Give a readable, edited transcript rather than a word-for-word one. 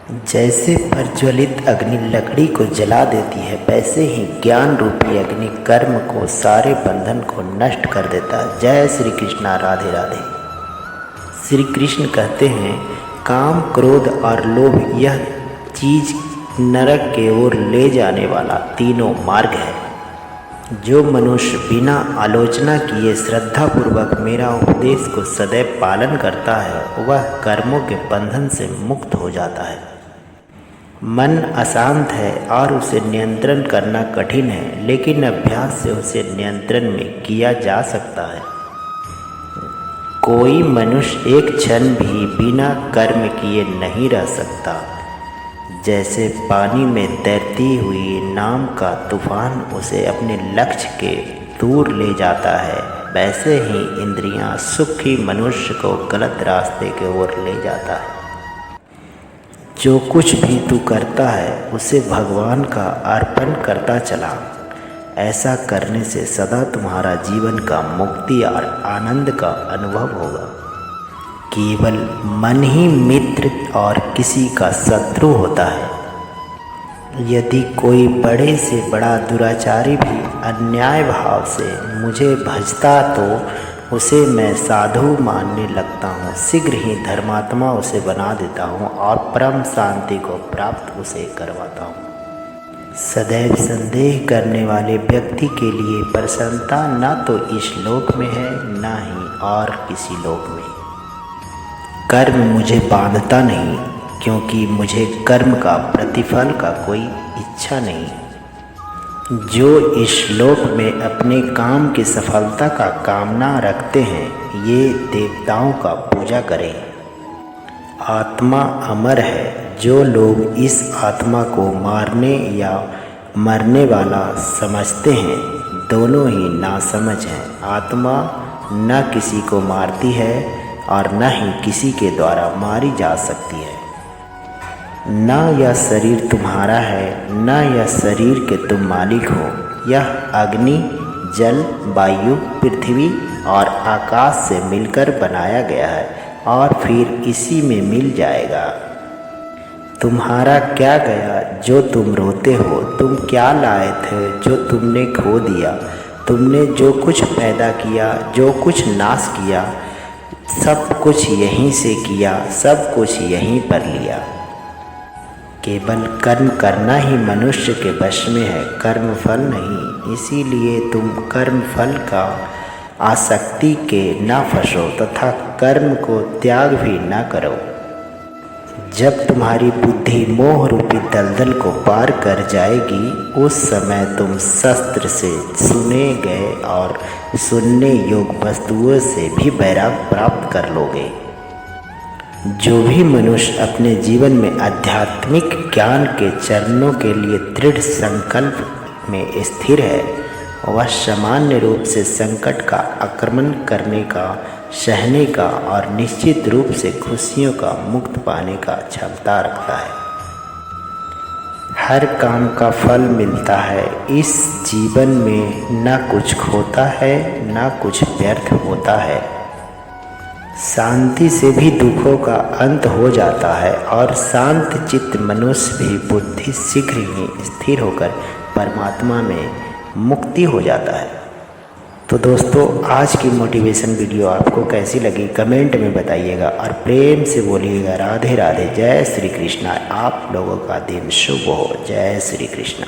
जैसे प्रज्वलित अग्नि लकड़ी को जला देती है, वैसे ही ज्ञान रूपी अग्नि कर्म को, सारे बंधन को नष्ट कर देता है। जय श्री कृष्णा। राधे राधे। श्री कृष्ण कहते हैं, काम, क्रोध और लोभ यह चीज नरक के ओर ले जाने वाला तीनों मार्ग है। जो मनुष्य बिना आलोचना किए श्रद्धापूर्वक मेरा उपदेश को सदैव पालन करता है, वह कर्मों के बंधन से मुक्त हो जाता है। मन अशांत है और उसे नियंत्रण करना कठिन है, लेकिन अभ्यास से उसे नियंत्रण में किया जा सकता है। कोई मनुष्य एक क्षण भी बिना कर्म किए नहीं रह सकता। जैसे पानी में तैरती हुई नाव का तूफान उसे अपने लक्ष्य के दूर ले जाता है, वैसे ही इंद्रियां सुखी मनुष्य को गलत रास्ते की ओर ले जाता है। जो कुछ भी तू करता है उसे भगवान का अर्पण करता चला। ऐसा करने से सदा तुम्हारा जीवन का मुक्ति और आनंद का अनुभव होगा। केवल मन ही मित्र और किसी का शत्रु होता है। यदि कोई बड़े से बड़ा दुराचारी भी अन्याय भाव से मुझे भजता तो उसे मैं साधु मानने लगता हूँ। शीघ्र ही धर्मात्मा उसे बना देता हूँ और परम शांति को प्राप्त उसे करवाता हूँ। सदैव संदेह करने वाले व्यक्ति के लिए प्रसन्नता न तो इस लोक में है, न ही और किसी लोक में। कर्म मुझे बांधता नहीं, क्योंकि मुझे कर्म का प्रतिफल का कोई इच्छा नहीं। जो इस श्लोक में अपने काम की सफलता का कामना रखते हैं, ये देवताओं का पूजा करें। आत्मा अमर है। जो लोग इस आत्मा को मारने या मरने वाला समझते हैं, दोनों ही नासमझ हैं। आत्मा न किसी को मारती है और न ही किसी के द्वारा मारी जा सकती है। न यह शरीर तुम्हारा है, न यह शरीर के तुम मालिक हो। यह अग्नि, जल, वायु, पृथ्वी और आकाश से मिलकर बनाया गया है और फिर इसी में मिल जाएगा। तुम्हारा क्या गया जो तुम रोते हो? तुम क्या लाए थे जो तुमने खो दिया? तुमने जो कुछ पैदा किया, जो कुछ नाश किया, सब कुछ यहीं से किया, सब कुछ यहीं पर लिया। केवल कर्म करना ही मनुष्य के वश में है, कर्म फल नहीं। इसीलिए तुम कर्म फल का आसक्ति के न फंसो तथा कर्म को त्याग भी न करो। जब तुम्हारी बुद्धि मोह रूपी दलदल को पार कर जाएगी, उस समय तुम शस्त्र से सुने गए और सुनने योग्य वस्तुओं से भी वैराग्य प्राप्त कर लोगे। जो भी मनुष्य अपने जीवन में आध्यात्मिक ज्ञान के चरणों के लिए दृढ़ संकल्प में स्थिर है, वह सामान्य रूप से संकट का आक्रमण करने का, सहने का और निश्चित रूप से खुशियों का मुक्त पाने का क्षमता रखता है। हर काम का फल मिलता है। इस जीवन में न कुछ खोता है, न कुछ व्यर्थ होता है। शांति से भी दुखों का अंत हो जाता है और शांत चित्त मनुष्य भी बुद्धि शीघ्र ही स्थिर होकर परमात्मा में मुक्ति हो जाता है। तो दोस्तों, आज की मोटिवेशन वीडियो आपको कैसी लगी कमेंट में बताइएगा और प्रेम से बोलिएगा राधे राधे। जय श्री कृष्णा। आप लोगों का दिन शुभ हो। जय श्री कृष्णा।